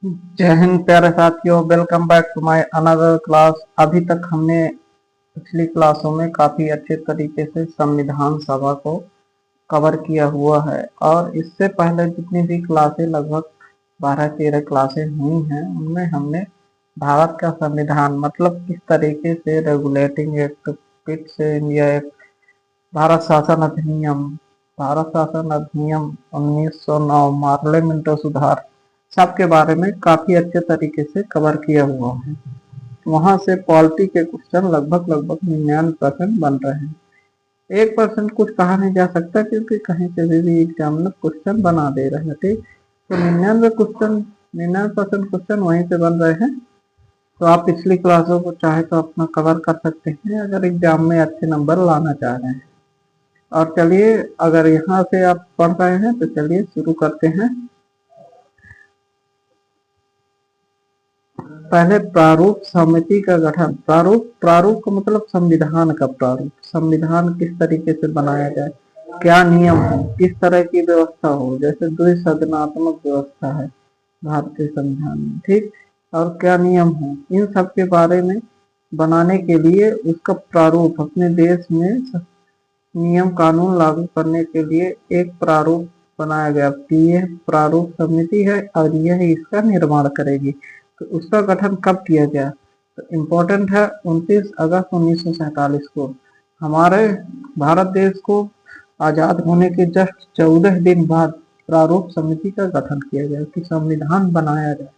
जय हिंद प्यारे साथियों, welcome back to my another class. अभी तक हमने पिछली क्लासों में काफ़ी अच्छे तरीके से संविधान सभा को कवर किया हुआ है और इससे पहले जितनी भी क्लासें लगभग 12-13 क्लासें हुई हैं उनमें हमने भारत का संविधान मतलब किस तरीके से रेगुलेटिंग एक्ट, पिट से इंडिया एक्ट, भारत शासन अधिनियम, भारत शासन अधिनियम 1909, पार्लियामेंट सुधार, सबके बारे में काफी अच्छे तरीके से कवर किया हुआ है। वहां से पॉलिटी के क्वेश्चन लगभग लगभग 99% बन रहे हैं। 1% कुछ कहा नहीं जा सकता क्योंकि कहीं से भी एग्जाम में क्वेश्चन बना दे रहे हैं। ठीक, तो 99% क्वेश्चन वहीं से बन रहे हैं। तो आप पिछली क्लासों को चाहे तो अपना कवर कर सकते हैं अगर एग्जाम में अच्छे नंबर लाना चाह रहे हैं। और चलिए, अगर यहाँ से आप पढ़ रहे हैं तो चलिए शुरू करते हैं। पहले प्रारूप समिति का गठन। प्रारूप का मतलब संविधान का प्रारूप। संविधान किस तरीके से बनाया जाए, क्या नियम हो, किस तरह की व्यवस्था हो, जैसे द्विसदनात्मक व्यवस्था है भारतीय संविधान में, ठीक, और क्या नियम हो, इन सब के बारे में बनाने के लिए उसका प्रारूप अपने देश में नियम कानून लागू करने के लिए एक प्रारूप बनाया गया कि यह प्रारूप समिति है और यह इसका निर्माण करेगी। तो उसका गठन कब किया गया, तो इम्पोर्टेंट है 29 अगस्त 1947 को हमारे भारत देश को आजाद होने के जस्ट 14 दिन बाद प्रारूप समिति का गठन किया गया कि संविधान बनाया जाए।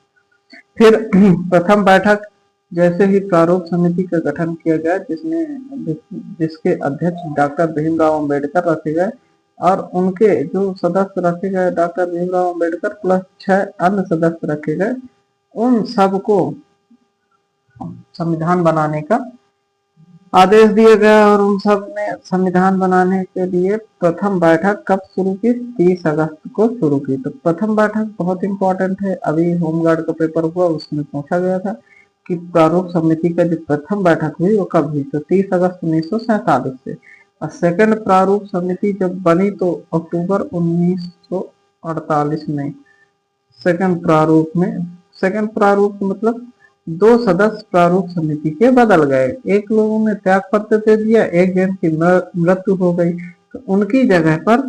फिर प्रथम बैठक जैसे ही प्रारूप समिति का गठन किया गया जिसके अध्यक्ष डॉक्टर भीमराव अंबेडकर रखे गए और उनके जो सदस्य रखे गए डॉक्टर भीमराव अंबेडकर प्लस 6 अन्य सदस्य रखे गए, उन सबको संविधान बनाने का आदेश दिया गया और उन सब ने संविधान बनाने के लिए प्रथम बैठक कब शुरू की, 30 अगस्त को शुरू की। तो प्रथम बैठक बहुत इंपॉर्टेंट है, अभी होमगार्ड का पेपर हुआ उसमें पूछा गया था कि प्रारूप समिति का जो प्रथम बैठक हुई वो कब हुई, तो 30 अगस्त 1947 से। और सेकंड प्रारूप समिति जब बनी तो अक्टूबर 1948 में सेकंड प्रारूप मतलब 2 सदस्य प्रारूप समिति के बदल गए। एक लोगों ने त्याग पत्र दे दिया, एक जन की मृत्यु हो गई, तो उनकी जगह पर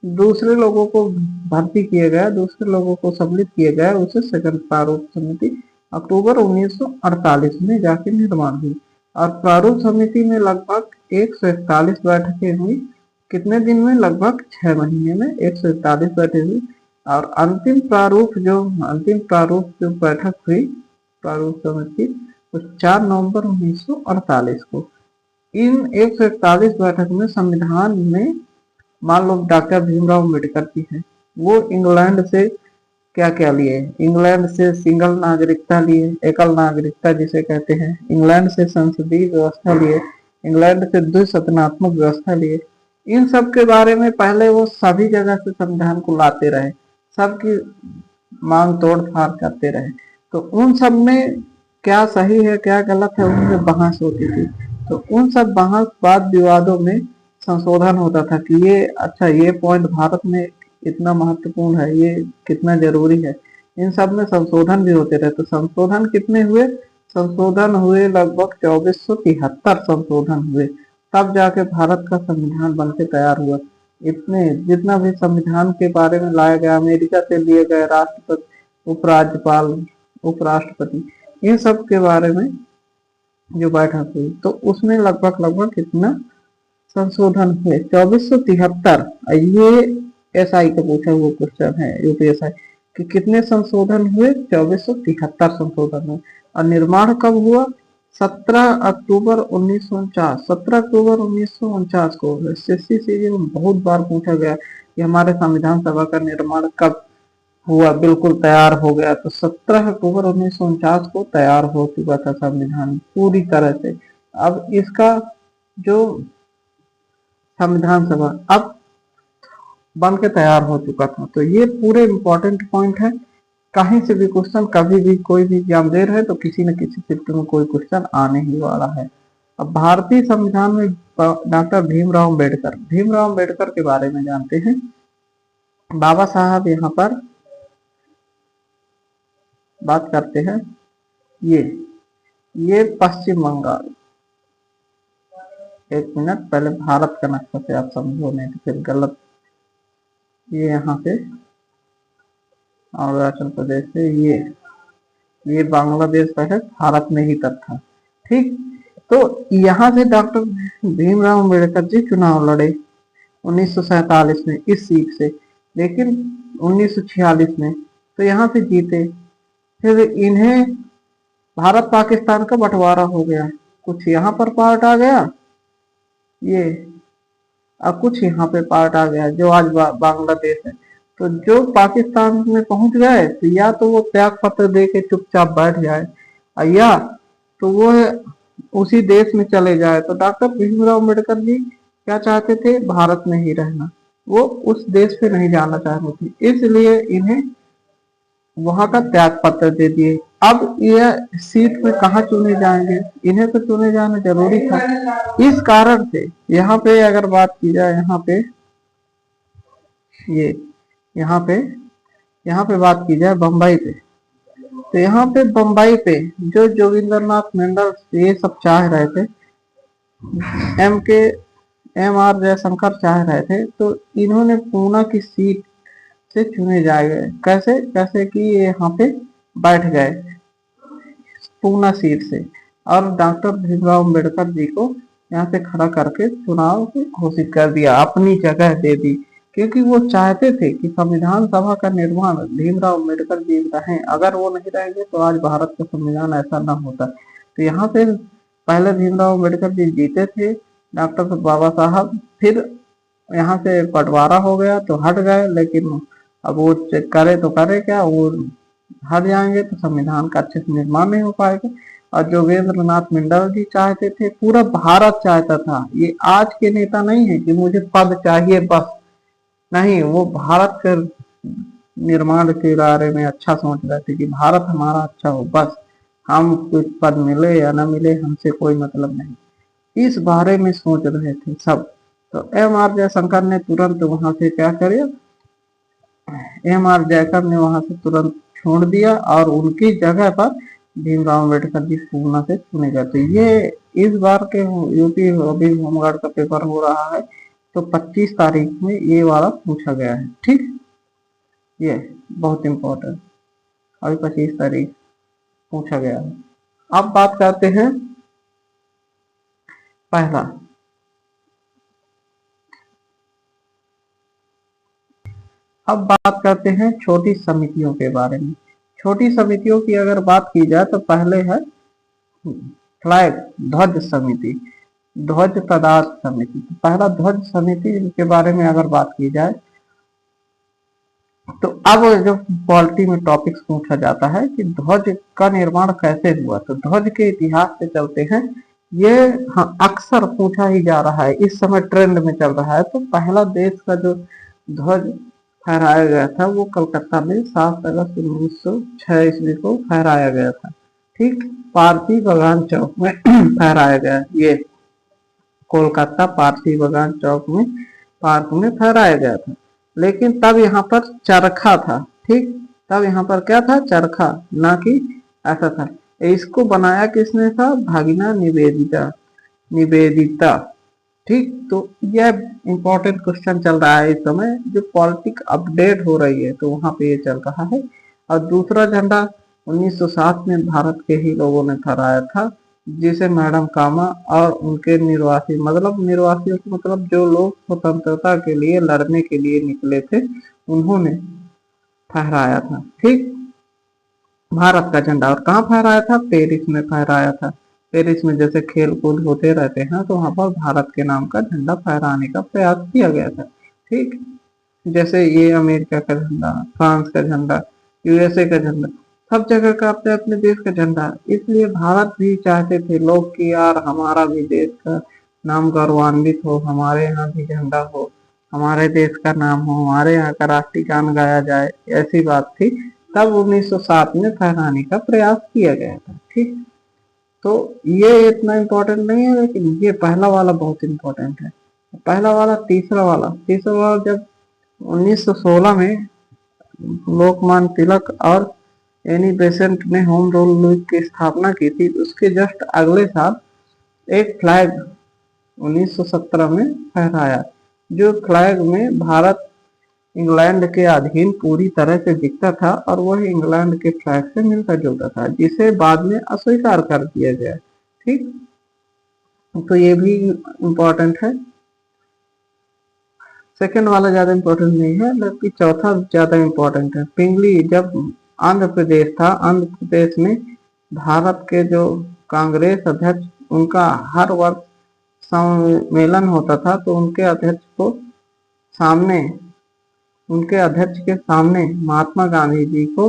दूसरे लोगों को भर्ती किया गया, दूसरे लोगों को सम्मिलित किया गया। उसे सेकंड प्रारूप समिति अक्टूबर 1948 में जाके निर्माण हुई और प्रारूप समिति में लगभग 141 बैठकें हुई। कितने दिन में, लगभग 6 महीने में 141 बैठकें हुई। और अंतिम प्रारूप जो बैठक हुई प्रारूप समिति वो 4 नवंबर 1948 को। इन 141 बैठक में संविधान में मान लो डॉक्टर भीमराव अम्बेडकर की है, वो इंग्लैंड से क्या क्या लिए, इंग्लैंड से सिंगल नागरिकता लिए, एकल नागरिकता जिसे कहते हैं, इंग्लैंड से संसदीय व्यवस्था लिए, इंग्लैंड से द्विसदनात्मक व्यवस्था लिए। इन सब के बारे में पहले वो सभी जगह से संविधान को लाते रहे, सबकी मांग तोड़ फाड़ करते रहे। तो उन सब में क्या सही है क्या गलत है उनमें बहस होती थी। तो उन सब बहस वाद विवादों में संशोधन होता था कि ये अच्छा, ये पॉइंट भारत में इतना महत्वपूर्ण है, ये कितना जरूरी है। इन सब में संशोधन भी होते रहे। तो संशोधन कितने हुए, संशोधन हुए लगभग 2473 संशोधन हुए, तब जाके भारत का संविधान बनके तैयार हुआ। इतने जितना भी संविधान के बारे में लाया गया, अमेरिका से लिए गए राष्ट्रपति, उपराज्यपाल, उपराष्ट्रपति, इन सब के बारे में जो बैठक हुई तो उसमें लगभग लगभग कितना संशोधन हुए, 2473। ये एसआई का पूछा हुआ क्वेश्चन है, यूपीएसआई कि कितने संशोधन हुए, 2473 संशोधन हुए। और निर्माण कब हुआ, 17 अक्टूबर 1949। 17 अक्टूबर 1949 को एसएससी सीरीज में बहुत बार पूछा गया कि हमारे संविधान सभा का निर्माण कब हुआ, बिल्कुल तैयार हो गया। तो 17 अक्टूबर 1949 को तैयार हो चुका था संविधान पूरी तरह से। अब इसका जो संविधान सभा अब बन के तैयार हो चुका था। तो ये पूरे इंपॉर्टेंट पॉइंट है, कहीं से भी क्वेश्चन कभी भी कोई भी एग्जाम दे रहे तो किसी न किसी शिफ्ट में कोई क्वेश्चन आने ही वाला है। अब भारतीय संविधान में डॉक्टर भीमराव अम्बेडकर के बारे में जानते हैं। बाबा साहब यहाँ पर बात करते हैं ये ये पश्चिम बंगाल। एक मिनट, पहले भारत का नक्शा से आप समझो, नहीं तो फिर गलत। ये यहाँ पे अरुणाचल प्रदेश से ये बांग्लादेश का है, भारत में ही तक था। ठीक, तो यहाँ से डॉक्टर भीमराव अम्बेडकर जी चुनाव लड़े 1947 में इस सीट से, लेकिन 1946 में तो यहाँ से जीते। फिर इन्हें भारत पाकिस्तान का बंटवारा हो गया, कुछ यहाँ पर पार्ट आ गया ये, और कुछ यहाँ पे पार्ट आ गया जो आज बांग्लादेश है। तो जो पाकिस्तान में पहुंच गए तो या तो वो त्याग पत्र दे के चुपचाप बैठ जाए, और या तो वो उसी देश में चले जाए। तो डॉक्टर भीमराव अम्बेडकर जी क्या चाहते थे, भारत में ही रहना, वो उस देश पे नहीं जाना चाहते थे, इसलिए इन्हें वहां का त्याग पत्र दे दिए। अब यह सीट में कहाँ चुने जाएंगे, इन्हें तो चुने जाना जरूरी था। इस कारण से यहाँ पे अगर बात की जाए, ये यहाँ पे बात की जाए बम्बई पे, तो यहाँ पे बम्बई पे जो जोगिंद्रनाथ मंडल ये सब चाह रहे थे, एम आर जयशंकर चाह रहे थे, तो इन्होंने पूना की सीट से चुने जाएंगे। कैसे कैसे कि ये यहाँ पे बैठ गए पूना सीट से, और डॉक्टर भीमराव अम्बेडकर जी को यहाँ से खड़ा करके चुनाव घोषित कर दिया, अपनी जगह दे दी, क्योंकि वो चाहते थे कि संविधान सभा का निर्माण भीमराव अम्बेडकर जी रहें। अगर वो नहीं रहेंगे तो आज भारत का संविधान ऐसा ना होता। तो यहाँ पे पहले भीमराव अम्बेडकर जी जीते थे, डॉक्टर बाबा साहब, फिर यहाँ से बंटवारा हो गया तो हट गए, लेकिन अब वो करे तो करे क्या, वो हट जाएंगे तो संविधान का अच्छे से निर्माण नहीं हो पाएगा। और जोगेंद्र नाथ मंडल जी चाहते थे, पूरा भारत चाहता था, ये आज के नेता नहीं है कि मुझे पद चाहिए बस, नहीं, वो भारत के निर्माण के बारे में अच्छा सोच रहे थे कि भारत हमारा अच्छा हो, बस हम कुछ पद मिले या ना मिले हमसे कोई मतलब नहीं, इस बारे में सोच रहे थे सब। तो एम.आर. जयशंकर ने तुरंत वहां से क्या करे, एम.आर. जयशंकर ने वहां से तुरंत छोड़ दिया और उनकी जगह पर भीमराव अम्बेडकर जी पूना से चुने गए। तो ये इस बार के यूपी अभी होमगार्ड का पेपर हो रहा है, तो 25 तारीख में ये वाला पूछा गया है। ठीक, ये बहुत इम्पोर्टेंट, अभी 25 तारीख पूछा गया है। अब बात करते हैं पहला, अब बात करते हैं छोटी समितियों के बारे में। छोटी समितियों की अगर बात की जाए तो पहले है फ्लैग ध्वज समिति, ध्वज तदारक समिति। पहला ध्वज समिति के बारे में अगर बात की जाए तो अब जो पॉलिटी में टॉपिक्स पूछा जाता है कि ध्वज का निर्माण कैसे हुआ, तो ध्वज के इतिहास से चलते हैं। ये अक्सर पूछा ही जा रहा है, इस समय ट्रेंड में चल रहा है। तो पहला देश का जो ध्वज फहराया गया था वो कलकत्ता में 7 अगस्त 1906 ईस्वी को फहराया गया था। ठीक, पारसी बागान चौक में फहराया गया, ये कोलकाता पारसी बागान चौक में पार्क में फहराया गया था। लेकिन तब यहाँ पर चरखा था। ठीक, तब यहाँ पर क्या था, चरखा, ना कि ऐसा था। इसको बनाया किसने था, भगिना निवेदिता। ठीक, तो यह इंपॉर्टेंट क्वेश्चन चल रहा है इस समय, जो पॉलिटिक अपडेट हो रही है तो वहां पे ये चल रहा है। और दूसरा झंडा 1907 में भारत के ही लोगों ने फहराया था, जिसे मैडम कामा और उनके निर्वासी, मतलब जो लोग स्वतंत्रता के लिए लड़ने के लिए निकले थे, उन्होंने फहराया था। ठीक, भारत का झंडा। और कहाँ फहराया था, पेरिस में फहराया था। पेरिस में जैसे खेल कूद होते रहते हैं तो वहां पर भारत के नाम का झंडा फहराने का प्रयास किया गया था। ठीक, जैसे ये अमेरिका का झंडा, फ्रांस का झंडा, यूएसए का झंडा, सब जगह का अपने अपने देश का झंडा। इसलिए भारत भी चाहते थे लोग कि यार हमारा भी देश का नाम गौरवान्वित हो, हमारे यहाँ भी झंडा हो, हमारे देश का नाम हो, हमारे यहाँ का राष्ट्रीय गान गाया जाए, ऐसी बात थी। तब 1907 में फहराने का प्रयास किया गया था। ठीक, तो ये इतना इम्पोर्टेंट नहीं है, लेकिन ये पहला वाला बहुत इम्पोर्टेंट है। पहला वाला, तीसरा वाला जब 1916 में लोकमान्य तिलक और एनी बेसेंट ने होम रूल लीग की स्थापना की थी, उसके जस्ट अगले साल एक फ्लैग 1917 में फहराया, जो फ्लैग में भारत इंग्लैंड के अधीन पूरी तरह से दिखता था और वह इंग्लैंड के फ्लैग से मिलता जुलता था, जिसे बाद में अस्वीकार कर दिया गया। ठीक, तो ये भी इम्पोर्टेंट है। सेकंड वाला ज्यादा इम्पोर्टेंट नहीं है, लेकिन चौथा ज्यादा इम्पोर्टेंट है। पिंगली जब आंध्र प्रदेश था, आंध्र प्रदेश में भारत के जो कांग्रेस अध्यक्ष, उनका हर वर्ष सम्मेलन होता था, तो उनके अध्यक्ष के सामने महात्मा गांधी जी को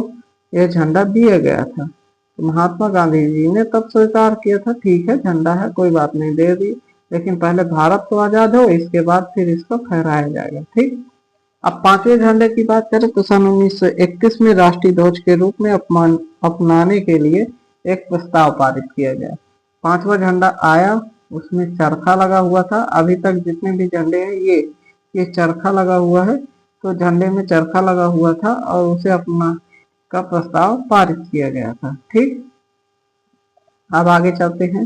यह झंडा दिया गया था। तो महात्मा गांधी जी ने तब स्वीकार किया था, ठीक है झंडा है, कोई बात नहीं, दे दी, लेकिन पहले भारत तो आजाद हो, इसके बाद फिर इसको फहराया जाएगा। ठीक, अब पांचवें झंडे की बात करें तो सन 1931 में राष्ट्रीय ध्वज के रूप में अपनाने के लिए एक प्रस्ताव पारित किया गया। पांचवा झंडा आया, उसमें चरखा लगा हुआ था। अभी तक जितने भी झंडे हैं ये चरखा लगा हुआ है, तो झंडे में चरखा लगा हुआ था और उसे अपना का प्रस्ताव पारित किया गया था। ठीक, अब आगे चलते हैं।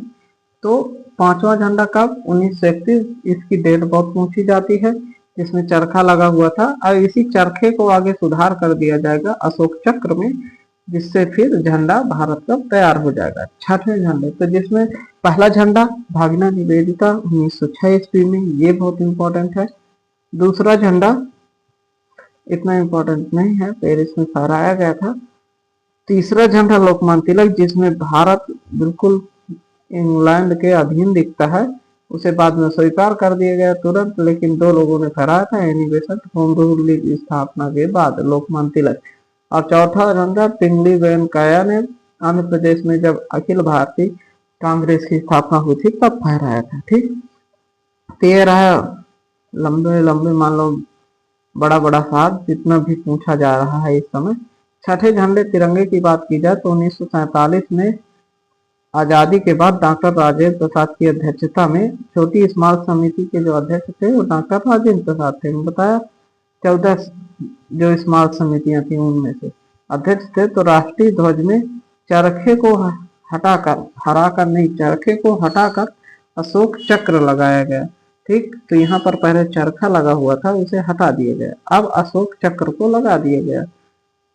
तो पांचवा झंडा कब? 1931, इसकी डेट बहुत पूछी जाती है, जिसमें चरखा लगा हुआ था, और इसी चरखे को आगे सुधार कर दिया जाएगा अशोक चक्र में, जिससे फिर झंडा भारत का तैयार हो जाएगा। छठवें झंडे, तो जिसमें पहला झंडा भागीना निवेदिता 1906 ईस्वी में, ये बहुत इंपॉर्टेंट है। दूसरा झंडा इतना इंपॉर्टेंट नहीं है, पेरिस में फहराया गया था। तीसरा झंडा लोकमान्य तिलक, जिसमें भारत बिल्कुल इंग्लैंड के अधीन दिखता है, उसे बाद में स्वीकार कर दिया गया तुरंत, लेकिन दो लोगों ने फहराया था, Annie Besant, home rule league की स्थापना के बाद लोकमान्य तिलक। और चौथा झंडा पिंगली वेंकैया ने आंध्र प्रदेश में जब अखिल भारतीय कांग्रेस की स्थापना हुई थी तब फहराया था। ठीक, तो ये रहा लंबे लंबे मान लो बड़ा बड़ा साथ जितना भी पूछा जा रहा है इस समय। छठे झंडे तिरंगे की बात की जाए तो 1947 में आजादी के बाद डॉक्टर राजेंद्र प्रसाद की अध्यक्षता में छोटी स्मारक समिति के जो अध्यक्ष थे वो डॉक्टर राजेंद्र प्रसाद थे। मैं बताया 14 जो स्मारक समितियां थी उनमें से अध्यक्ष थे। तो राष्ट्रीय ध्वज में चरखे को हटाकर अशोक चक्र लगाया गया। ठीक, तो यहाँ पर पहले चरखा लगा हुआ था, उसे हटा दिया गया, अब अशोक चक्र को लगा दिया गया।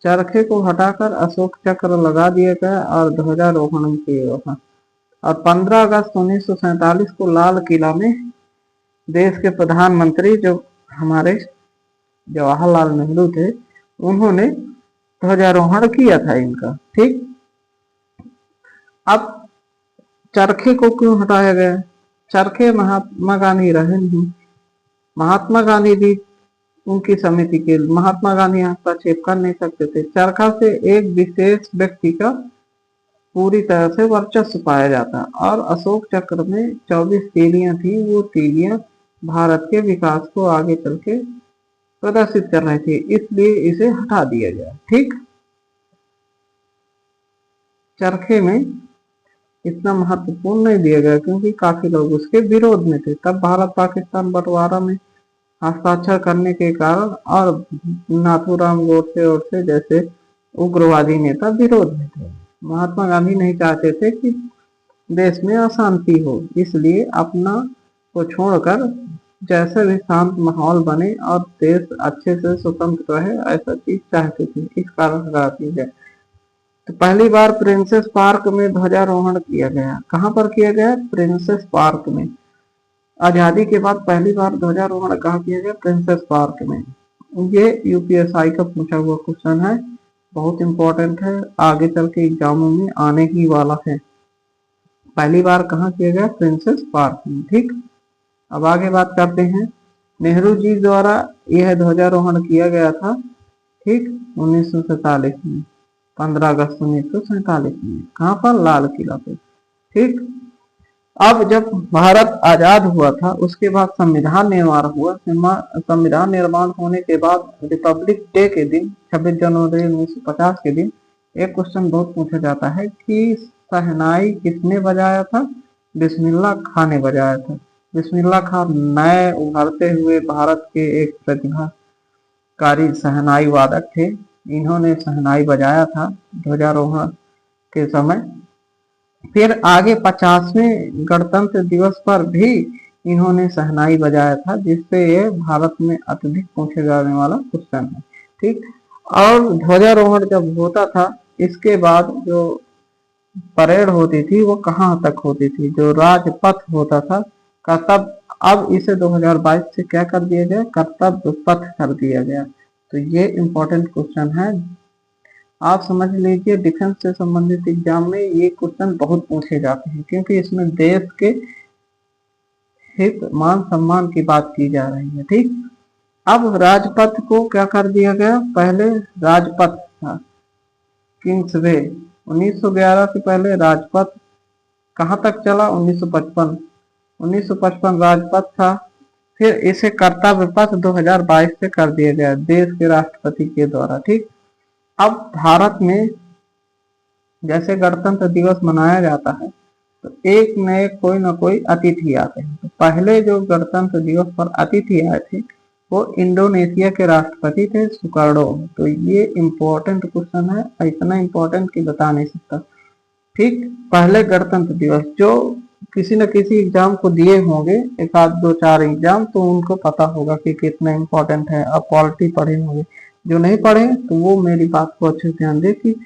चरखे को हटाकर अशोक चक्र लगा दिया गया और ध्वजारोहण किया गया। और 15 अगस्त 1947 को लाल किला में देश के प्रधानमंत्री जो हमारे जवाहरलाल नेहरू थे, उन्होंने ध्वजारोहण किया था इनका। ठीक, अब चरखे को क्यों हटाया गया? चरखे महात्मा गांधी रहे नहीं, महात्मा गांधी भी उनकी समिति के, महात्मा गांधी हस्तक्षेप कर नहीं सकते थे। चरखा से एक विशेष व्यक्ति का पूरी तरह से वर्चस्व पाया जाता, और अशोक चक्र में 24 तीलियां थी, वो तीलियां भारत के विकास को आगे चल के प्रदर्शित कर रही थी, इसलिए इसे हटा दिया गया। ठीक, चरखे में इतना महत्वपूर्ण नहीं दिया गया क्योंकि काफी लोग उसके विरोध में थे। तब भारत पाकिस्तान बंटवारा में हस्ताक्षर करने के कारण और नाथूराम गोडसे जैसे उग्रवादी नेता विरोध में थे। महात्मा गांधी नहीं चाहते थे कि देश में अशांति हो, इसलिए अपना को छोड़कर जैसे भी शांत माहौल बने और देश अच्छे से स्वतंत्र रहे, ऐसा चीज चाहते थे, इस कारण हटा दी गई। तो पहली बार प्रिंसेस पार्क में ध्वजारोहण किया गया। कहां पर किया गया? प्रिंसेस पार्क में। आजादी के बाद पहली बार ध्वजारोहण कहाँ किया गया? प्रिंसेस पार्क में। ये यूपीएसआई का पूछा हुआ क्वेश्चन है, बहुत इंपॉर्टेंट है, आगे चल के एग्जामों में आने ही वाला है। पहली बार कहाँ किया गया? प्रिंसेस पार्क में। ठीक, अब आगे बात करते हैं। नेहरू जी द्वारा यह ध्वजारोहण किया गया था, ठीक, 1947 में, 15 अगस्त 1947 में। कहाँ पर? लाल किला पे। ठीक, अब जब भारत आजाद हुआ था उसके बाद संविधान निर्माण हुआ। संविधान निर्माण होने के बाद रिपब्लिक डे के दिन 26 जनवरी 1950 के दिन एक क्वेश्चन बहुत पूछा जाता है कि शहनाई किसने बजाया था? बिस्मिल्लाह खां ने बजाया था। बिस्मिल्लाह खां नए उभरते हुए भारत के एक प्रतिभाकारी शहनाई वादक थे, इन्होंने शहनाई बजाया था ध्वजारोहण के समय। फिर आगे 50वें गणतंत्र दिवस पर भी इन्होंने शहनाई बजाया था, जिससे ये भारत में अत्यधिक पूछे जाने वाला क्वेश्चन है। ठीक, और ध्वजारोहण जब होता था, इसके बाद जो परेड होती थी वो कहाँ तक होती थी, जो राजपथ होता था कर्तव्य, अब इसे 2022 से क्या कर दिया गया, कर्तव्य पथ कर दिया गया। तो ये इम्पोर्टेंट क्वेश्चन है, आप समझ लीजिए। डिफेंस से संबंधित एग्जाम में ये क्वेश्चन बहुत पूछे जाते हैं, क्योंकि इसमें देश के हित मान सम्मान की बात की जा रही है। ठीक, अब राजपथ को क्या कर दिया गया, पहले राजपथ था किंग्स वे, 1911 से पहले राजपथ कहाँ तक चला, 1955 राजपथ था। फिर इसे कर्तव्य पथ 2022 से कर दिया गया देश के राष्ट्रपति के द्वारा। ठीक, अब भारत में जैसे गणतंत्र दिवस मनाया जाता है, तो एक नए कोई ना कोई अतिथि आते हैं। तो पहले जो गणतंत्र दिवस पर अतिथि आए थे वो इंडोनेशिया के राष्ट्रपति थे, सुकार्नो। तो ये इम्पोर्टेंट क्वेश्चन है, इतना इम्पोर्टेंट कि बता नहीं सकता। ठीक, पहले गणतंत्र दिवस जो किसी न किसी एग्जाम को दिए होंगे, एक आध दो चार एग्जाम, तो उनको पता होगा कि कितना इम्पोर्टेंट है। अब पॉलिटी पढ़े होंगे, जो नहीं पढ़े तो वो मेरी बात को अच्छे से ध्यान दे कि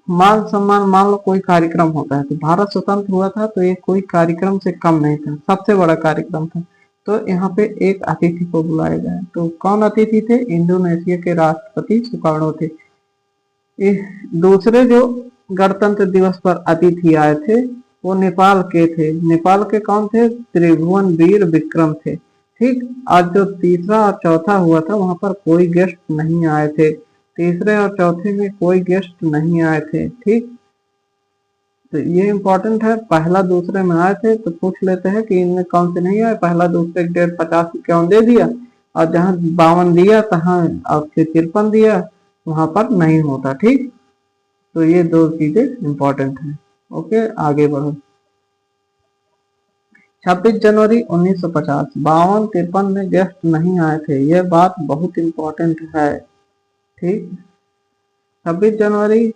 मान सम्मान, मान लो कोई कार्यक्रम होता है, तो भारत स्वतंत्र हुआ था तो ये कोई कार्यक्रम से कम नहीं था, सबसे बड़ा कार्यक्रम था। तो यहाँ पे एक अतिथि को बुलाया गया, तो कौन अतिथि थे, इंडोनेशिया के राष्ट्रपति सुकार्नो थे। दूसरे जो गणतंत्र दिवस पर अतिथि आए थे वो नेपाल के थे। नेपाल के कौन थे, त्रिभुवन वीर विक्रम थे। ठीक, आज जो तीसरा और चौथा हुआ था वहां पर कोई गेस्ट नहीं आए थे, तीसरे और चौथे में कोई गेस्ट नहीं आए थे। ठीक, तो ये इम्पोर्टेंट है, पहला दूसरे में आए थे तो पूछ लेते हैं कि इनमें कौन से नहीं आए, पहला दूसरे 150 क्यों दे दिया, और जहां 52 दिया तहां और फिर 53 दिया, वहां पर नहीं होता। ठीक, तो ये दो चीजें इम्पोर्टेंट है। ओके, आगे बढ़ो। 26 जनवरी 1950, 52-53 में गेस्ट नहीं आए थे, यह बात बहुत इम्पोर्टेंट है। ठीक, 26 जनवरी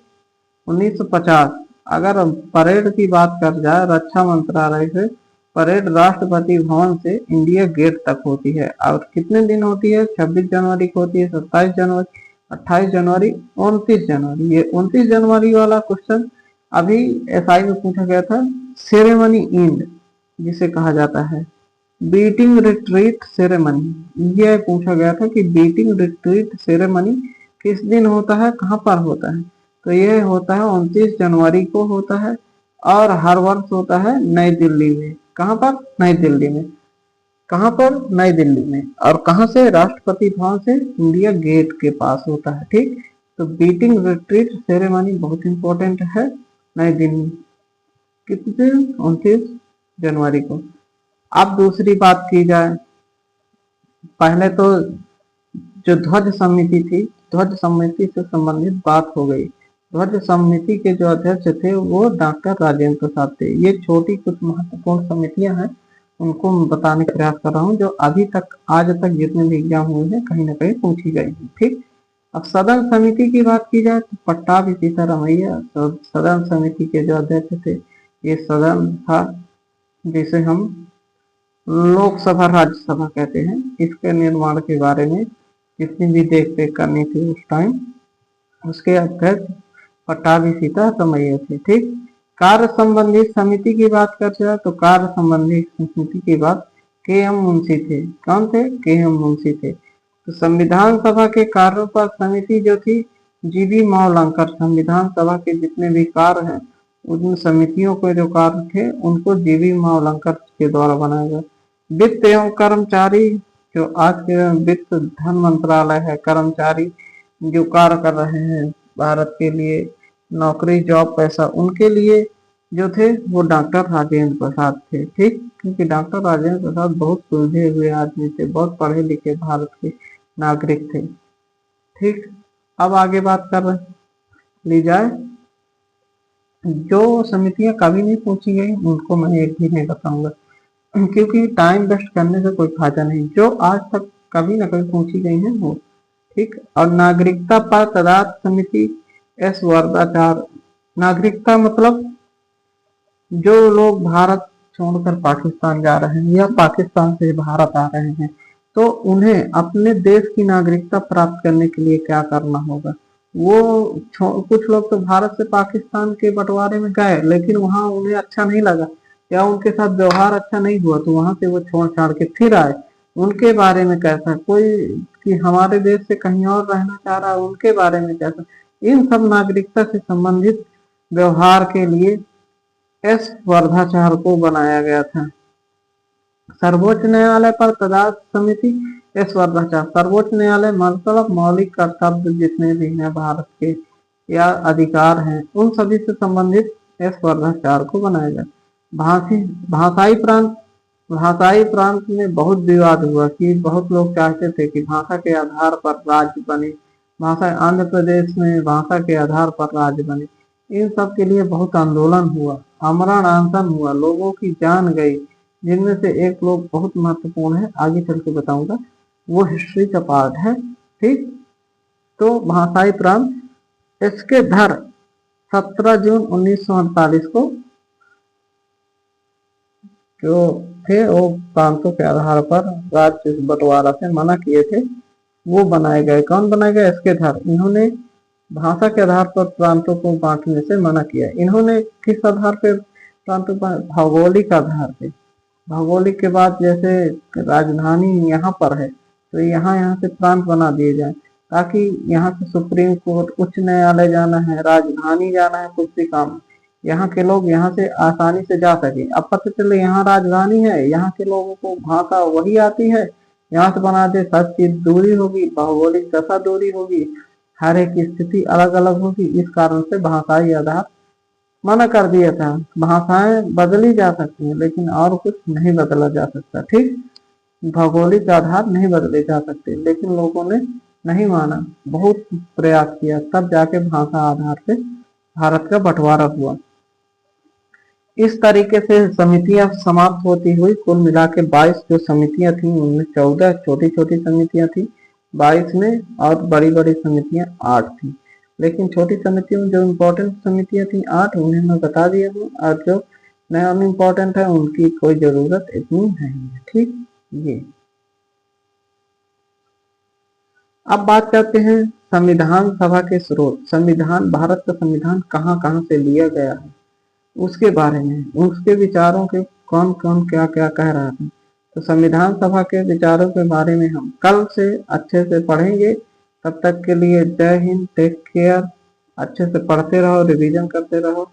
1950 अगर परेड की बात कर जाए, रक्षा मंत्रालय से परेड राष्ट्रपति भवन से इंडिया गेट तक होती है। और कितने दिन होती है, 26 जनवरी को होती है, 27 जनवरी, 28 जनवरी, 29 जनवरी। ये 29 जनवरी वाला क्वेश्चन अभी एसआई में पूछा गया था। सेरेमनी इंड जिसे कहा जाता है, बीटिंग रिट्रीट सेरेमनी, यह पूछा गया था कि बीटिंग रिट्रीट सेरेमनी किस दिन होता है, कहां पर होता है। तो यह होता है 29 जनवरी को होता है, और हर वर्ष होता है नई दिल्ली में। कहां पर, नई दिल्ली में। कहां पर, नई दिल्ली में। और कहां से, राष्ट्रपति भवन से इंडिया गेट के पास होता है। ठीक, तो बीटिंग रिट्रीट सेरेमनी बहुत इंपॉर्टेंट है, नई दिल्ली, कितने, 29 जनवरी को। अब दूसरी बात की जाए, पहले तो जो ध्वज समिति थी, ध्वज समिति से संबंधित बात हो गई। ध्वज समिति के जो अध्यक्ष थे वो डॉक्टर राजेंद्र प्रसाद थे। ये छोटी कुछ महत्वपूर्ण समितियां हैं, उनको बताने का प्रयास कर रहा हूँ, जो अभी तक आज तक जितने भी एग्जाम हुए हैं कहीं ना कहीं पूछी गई है। ठीक, अब सदन समिति की बात की जाए तो पट्टाभी सीतारामैया सदन समिति के जो अध्यक्ष थे। ये सदन था जिसे हम लोकसभा राज्यसभा कहते हैं। इसके निर्माण के बारे में जितनी भी देख रेख करनी थी उस टाइम, उसके अध्यक्ष पट्टाभी सीतारामैया थे। ठीक, कार्य संबंधी समिति की बात कर जाए तो कार्य संबंधी समिति की बात के.एम. मुंशी थे। कौन थे, के.एम. मुंशी थे। तो संविधान सभा के कार्यों पर समिति जो थी, जी.बी. मावलंकर। संविधान सभा के जितने भी कार्य हैं, उन समितियों के जो कार्य थे उनको जी.बी. मावलंकर के द्वारा बनाया गया। वित्त एवं कर्मचारी, जो आज के वित्त धन मंत्रालय है, कर्मचारी जो कार्य कर रहे हैं भारत के लिए, नौकरी, जॉब, पैसा, उनके लिए जो थे वो डॉक्टर राजेंद्र प्रसाद थे। ठीक, क्योंकि डॉक्टर राजेंद्र प्रसाद बहुत सुलझे हुए आदमी थे, बहुत पढ़े लिखे भारत के नागरिक थे। ठीक, अब आगे बात कर ली जाए, जो समितियां कभी नहीं पूछी गई उनको मैं एक भी नहीं बताऊंगा, क्योंकि टाइम वेस्ट करने से कोई फायदा नहीं। जो आज तक कभी ना कभी पूछी गई है वो ठीक। और नागरिकता पर तदाद समिति एस वर्धाचार। नागरिकता मतलब जो लोग भारत छोड़कर पाकिस्तान जा रहे हैं या पाकिस्तान से भारत आ रहे हैं, तो उन्हें अपने देश की नागरिकता प्राप्त करने के लिए क्या करना होगा। वो कुछ लोग तो भारत से पाकिस्तान के बंटवारे में गए, लेकिन वहां उन्हें अच्छा नहीं लगा या उनके साथ व्यवहार अच्छा नहीं हुआ, तो वहां से वो छोड़ छाड़ के फिर आए। उनके बारे में कैसा, कोई कि हमारे देश से कहीं और रहना चाह रहा है, उनके बारे में कैसा, इन सब नागरिकता से संबंधित व्यवहार के लिए एस वर्धाचार को बनाया गया था। सर्वोच्च न्यायालय पर तदाद समिति एस वर्धाचार। सर्वोच्च न्यायालय मतलब मौलिक कर्तव्य जितने भी हैं भारत के या अधिकार हैं, उन सभी से संबंधित एस वर्धाचार को बनाया गया। भाषाई प्रांत। भाषाई प्रांत में बहुत विवाद हुआ कि बहुत लोग चाहते थे कि भाषा के आधार पर राज्य बने। भाषा आंध्र प्रदेश में भाषा के आधार पर राज्य बने। इन सब के लिए बहुत आंदोलन हुआ, आमरण अनशन हुआ, लोगों की जान गई, जिनमें से एक लोग बहुत महत्वपूर्ण है, आगे चल के बताऊंगा, वो हिस्ट्री का पार्ट है। ठीक। तो भाषाई प्रांत इसके धर 17 जून 1948 को जो थे वो प्रांतों के आधार पर राज्य बंटवारा से मना किए थे, वो बनाए गए। कौन बनाए गए? इसके धर। इन्होंने भाषा के आधार पर प्रांतों को बांटने से मना किया। इन्होंने किस आधार पर प्रांतों पर? भौगोलिक आधार पे। भौगोलिक के बाद जैसे राजधानी यहाँ पर है, तो यहाँ से प्रांत बना दिए जाए, ताकि यहाँ से सुप्रीम कोर्ट, उच्च न्यायालय जाना है, राजधानी जाना है, कुछ भी काम, यहाँ के लोग यहाँ से आसानी से जा सके। अब पता चले यहाँ राजधानी है, यहाँ के लोगों को भाषा वही आती है, यहाँ से बना दे, सब चीज दूरी होगी, भौगोलिक दशा दूरी होगी, हर एक स्थिति अलग अलग होगी। इस कारण से भाषाई आधार मना कर दिया था। भाषाएं बदली जा सकती हैं, लेकिन और कुछ नहीं बदला जा सकता। ठीक। भौगोलिक आधार नहीं बदले जा सकते, लेकिन लोगों ने नहीं माना, बहुत प्रयास किया, तब जाके भाषा आधार से भारत का बंटवारा हुआ। इस तरीके से समितियां समाप्त होती हुई कुल मिला के 22 जो समितियां थी, उनमें 14 छोटी छोटी समितियां थी 22 में, और बड़ी बड़ी समितियां 8 थी। लेकिन छोटी समितियों में जो इम्पोर्टेंट समितियां थी 8, उन्हें मैं बता दिया हूँ, और जो नॉन इम्पोर्टेंट है उनकी कोई जरूरत इतनी नहीं है। ठीक। ये अब बात करते हैं संविधान सभा के स्रोत। संविधान, भारत का संविधान कहाँ कहाँ से लिया गया है उसके बारे में, उसके विचारों के कौन कौन क्या क्या कह रहा था। तो संविधान सभा के विचारों के बारे में हम कल से अच्छे से पढ़ेंगे। तब तक के लिए जय हिंद, टेक केयर, अच्छे से पढ़ते रहो, रिवीजन करते रहो।